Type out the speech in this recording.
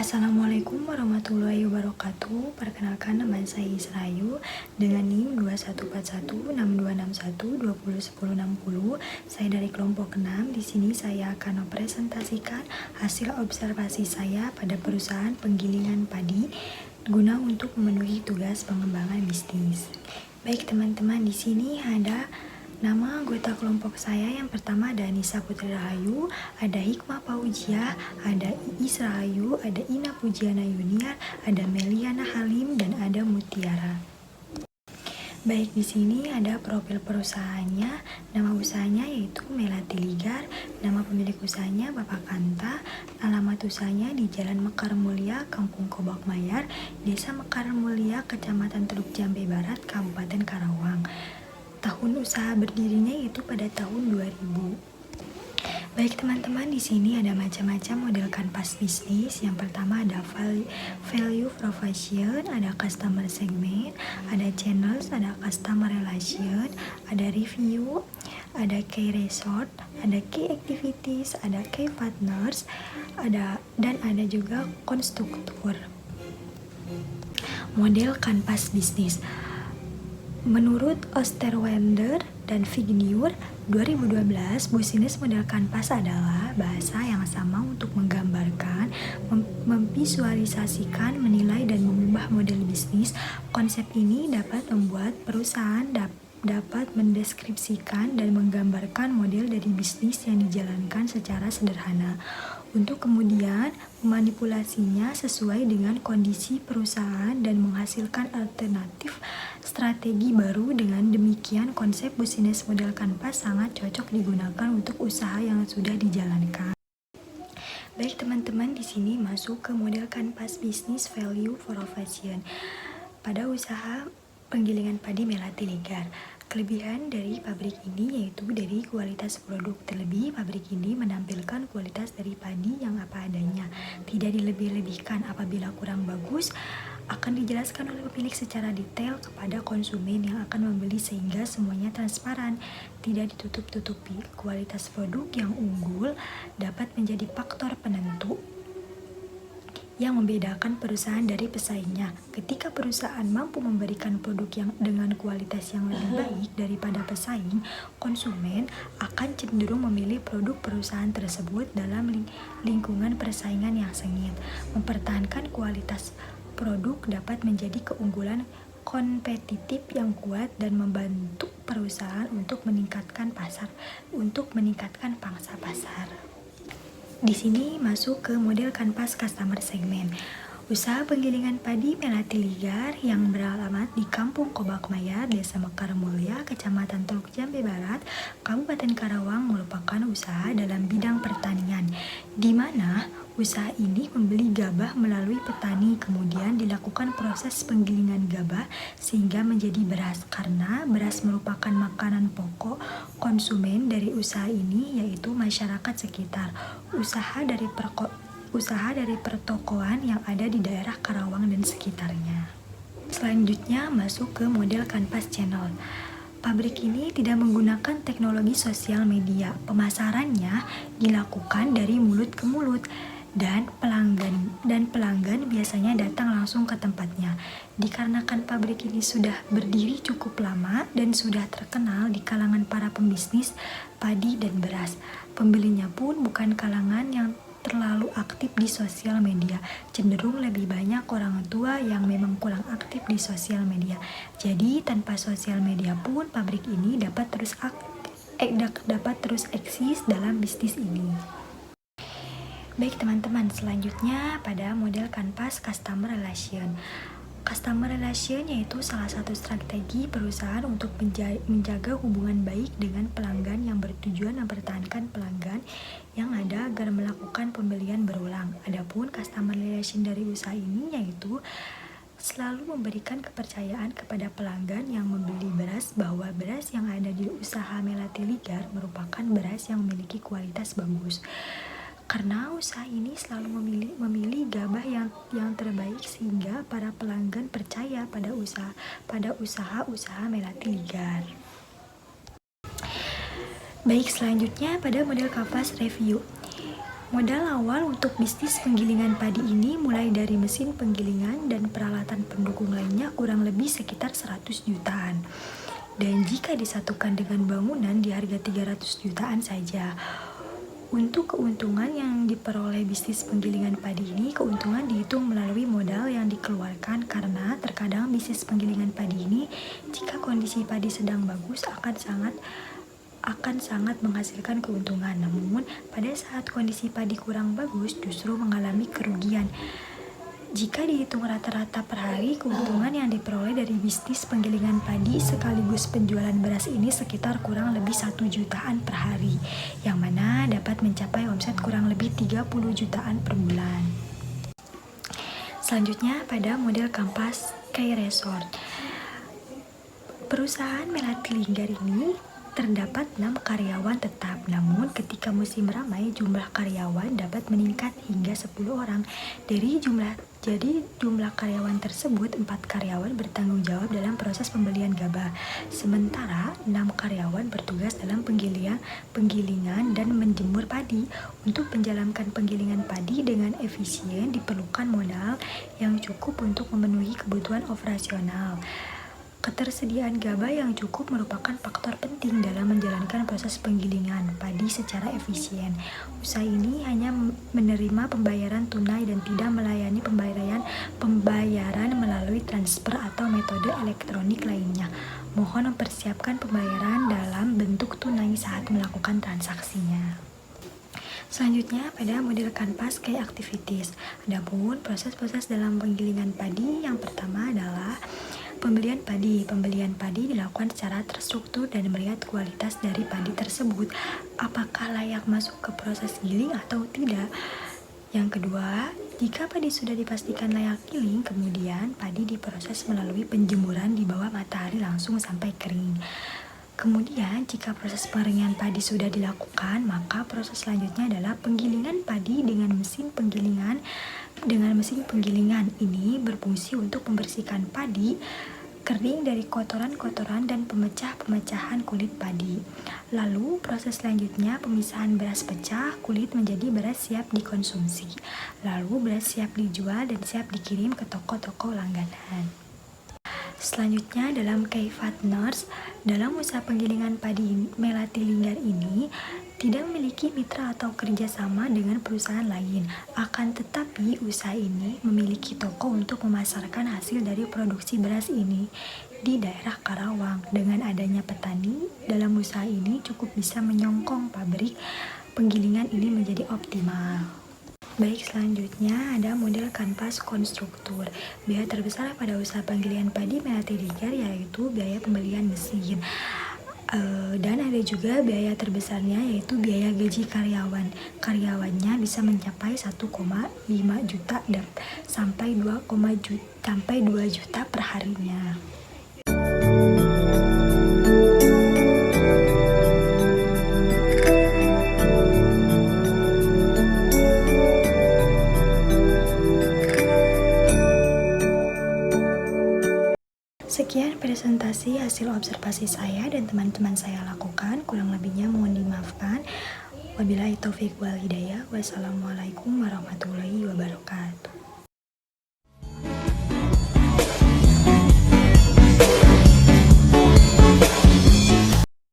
Assalamualaikum warahmatullahi wabarakatuh. Perkenalkan, nama saya Israyu dengan NIM 21416261201060. Saya dari kelompok 6. Di sini saya akan mempresentasikan hasil observasi saya pada perusahaan penggilingan padi guna untuk memenuhi tugas pengembangan bisnis. Baik teman-teman, di sini ada nama anggota kelompok saya. Yang pertama ada Nisa Putri Rahayu, ada Hikmah Paujia, ada Iis Rahayu, ada Ina Pujiana Yuniar, ada Meliana Halim, dan ada Mutiara. Baik, di sini ada profil perusahaannya. Nama usahanya yaitu Melati Ligar, nama pemilik usahanya Bapak Kanta, alamat usahanya di Jalan Mekar Mulia, Kampung Kobak Mayar, Desa Mekar Mulia, Kecamatan Teluk Jambe Barat, Kabupaten Karawang. Tahun usaha berdirinya yaitu pada tahun 2000. Baik teman-teman, di sini ada macam-macam model kanvas bisnis. Yang pertama ada value proposition, ada customer segment, ada channels, ada customer relation, ada review, ada key resort, ada key activities, ada key partners, dan ada juga konstruktur. Model kanvas bisnis. Menurut Osterwalder dan Vigneur 2012, bisnis model kanvas adalah bahasa yang sama untuk menggambarkan, memvisualisasikan, menilai, dan mengubah model bisnis. Konsep ini dapat membuat perusahaan dapat mendeskripsikan dan menggambarkan model dari bisnis yang dijalankan secara sederhana, untuk kemudian memanipulasinya sesuai dengan kondisi perusahaan dan menghasilkan alternatif strategi baru. Dengan demikian, konsep bisnis model kanvas sangat cocok digunakan untuk usaha yang sudah dijalankan. Baik teman-teman, di sini masuk ke model kanvas bisnis value proposition pada usaha penggilingan padi Melati Ligar. Kelebihan dari pabrik ini yaitu dari kualitas produk. Terlebih, pabrik ini menampilkan kualitas dari padi yang apa adanya, tidak dilebih-lebihkan. Apabila kurang bagus, akan dijelaskan oleh pemilik secara detail kepada konsumen yang akan membeli sehingga semuanya transparan, tidak ditutup-tutupi. Kualitas produk yang unggul dapat menjadi faktor penentu yang membedakan perusahaan dari pesaingnya. Ketika perusahaan mampu memberikan produk yang dengan kualitas yang lebih baik daripada pesaing, konsumen akan cenderung memilih produk perusahaan tersebut dalam lingkungan persaingan yang sengit. Mempertahankan kualitas produk dapat menjadi keunggulan kompetitif yang kuat dan membantu perusahaan untuk meningkatkan pangsa pasar. Di sini masuk ke model kanvas customer segment. Usaha penggilingan padi Melati Ligar yang beralamat di Kampung Kobak Mayar, Desa Mekar Mulia, Kecamatan Teluk Jambe Barat, Kabupaten Karawang merupakan usaha dalam bidang pertanian, di mana usaha ini membeli gabah melalui petani, kemudian dilakukan proses penggilingan gabah sehingga menjadi beras. Karena beras merupakan makanan pokok konsumen dari usaha ini, yaitu masyarakat sekitar. Usaha dari pertokoan yang ada di daerah Karawang dan sekitarnya. Selanjutnya masuk ke model kanvas channel. Pabrik ini tidak menggunakan teknologi sosial media. Pemasarannya dilakukan dari mulut ke mulut, dan pelanggan biasanya datang langsung ke tempatnya. Dikarenakan pabrik ini sudah berdiri cukup lama dan sudah terkenal di kalangan para pembisnis padi dan beras, pembelinya pun bukan kalangan yang terlalu aktif di sosial media. Cenderung lebih banyak orang tua yang memang kurang aktif di sosial media. Jadi tanpa sosial media pun pabrik ini dapat terus eksis dalam bisnis ini. Baik teman-teman, selanjutnya pada model kanvas customer relation. Customer relation yaitu salah satu strategi perusahaan untuk menjaga hubungan baik dengan pelanggan yang bertujuan mempertahankan pelanggan yang ada agar melakukan pembelian berulang. Adapun customer relation dari usaha ini yaitu selalu memberikan kepercayaan kepada pelanggan yang membeli beras bahwa beras yang ada di usaha Melati Ligar merupakan beras yang memiliki kualitas bagus. Karena usaha ini selalu memilih gabah yang terbaik sehingga para pelanggan percaya pada usaha Melati Ligar. Baik, selanjutnya pada model kanvas review. Modal awal untuk bisnis penggilingan padi ini mulai dari mesin penggilingan dan peralatan pendukung lainnya kurang lebih sekitar 100 jutaan. Dan jika disatukan dengan bangunan di harga 300 jutaan saja. Untuk keuntungan yang diperoleh bisnis penggilingan padi ini, keuntungan dihitung melalui modal yang dikeluarkan karena terkadang bisnis penggilingan padi ini jika kondisi padi sedang bagus akan sangat menghasilkan keuntungan. Namun, pada saat kondisi padi kurang bagus justru mengalami kerugian. Jika dihitung rata-rata per hari, keuntungan yang diperoleh dari bisnis penggilingan padi sekaligus penjualan beras ini sekitar kurang lebih 1 jutaan per hari, yang mana dapat mencapai omset kurang lebih 30 jutaan per bulan. Selanjutnya pada model Kampas Sky Resort. Perusahaan Melati Linggar ini terdapat 6 karyawan tetap, namun ketika musim ramai jumlah karyawan dapat meningkat hingga 10 orang. Jadi jumlah karyawan tersebut 4 karyawan bertanggung jawab dalam proses pembelian gabah, sementara 6 karyawan bertugas dalam penggilingan dan menjemur padi. Untuk menjalankan penggilingan padi dengan efisien diperlukan modal yang cukup untuk memenuhi kebutuhan operasional. Ketersediaan gabah yang cukup merupakan faktor penting dalam menjalankan proses penggilingan padi secara efisien. Usaha ini hanya menerima pembayaran tunai dan tidak melayani pembayaran melalui transfer atau metode elektronik lainnya. Mohon mempersiapkan pembayaran dalam bentuk tunai saat melakukan transaksinya. Selanjutnya pada model Kanpas Sky Activities. Adapun proses-proses dalam penggilingan padi yang pertama adalah pembelian padi. Pembelian padi dilakukan secara terstruktur dan melihat kualitas dari padi tersebut, apakah layak masuk ke proses giling atau tidak. Yang kedua, jika padi sudah dipastikan layak giling, kemudian padi diproses melalui penjemuran di bawah matahari langsung sampai kering. Kemudian, jika proses pengeringan padi sudah dilakukan, maka proses selanjutnya adalah penggilingan padi dengan mesin penggilingan. Dengan mesin penggilingan ini berfungsi untuk membersihkan padi kering dari kotoran-kotoran dan pemecah-pemecahan kulit padi. Lalu, proses selanjutnya pemisahan beras pecah kulit menjadi beras siap dikonsumsi. Lalu, beras siap dijual dan siap dikirim ke toko-toko langganan. Selanjutnya dalam Key Partners, dalam usaha penggilingan padi Melati Linggar ini tidak memiliki mitra atau kerjasama dengan perusahaan lain. Akan tetapi usaha ini memiliki toko untuk memasarkan hasil dari produksi beras ini di daerah Karawang. Dengan adanya petani, dalam usaha ini cukup bisa menyongkong pabrik penggilingan ini menjadi optimal. Baik, selanjutnya ada model kanvas konstruktur. Biaya terbesar pada usaha penggilingan padi Melati Linggar yaitu biaya pembelian mesin. Dan ada juga biaya terbesarnya yaitu biaya gaji karyawan. Karyawannya bisa mencapai 1,5 juta sampai 2 juta per harinya. Sekian presentasi hasil observasi saya dan teman-teman saya lakukan, kurang lebihnya mohon dimaafkan. Wabillahi taufiq wal hidayah. Wassalamualaikum warahmatullahi wabarakatuh.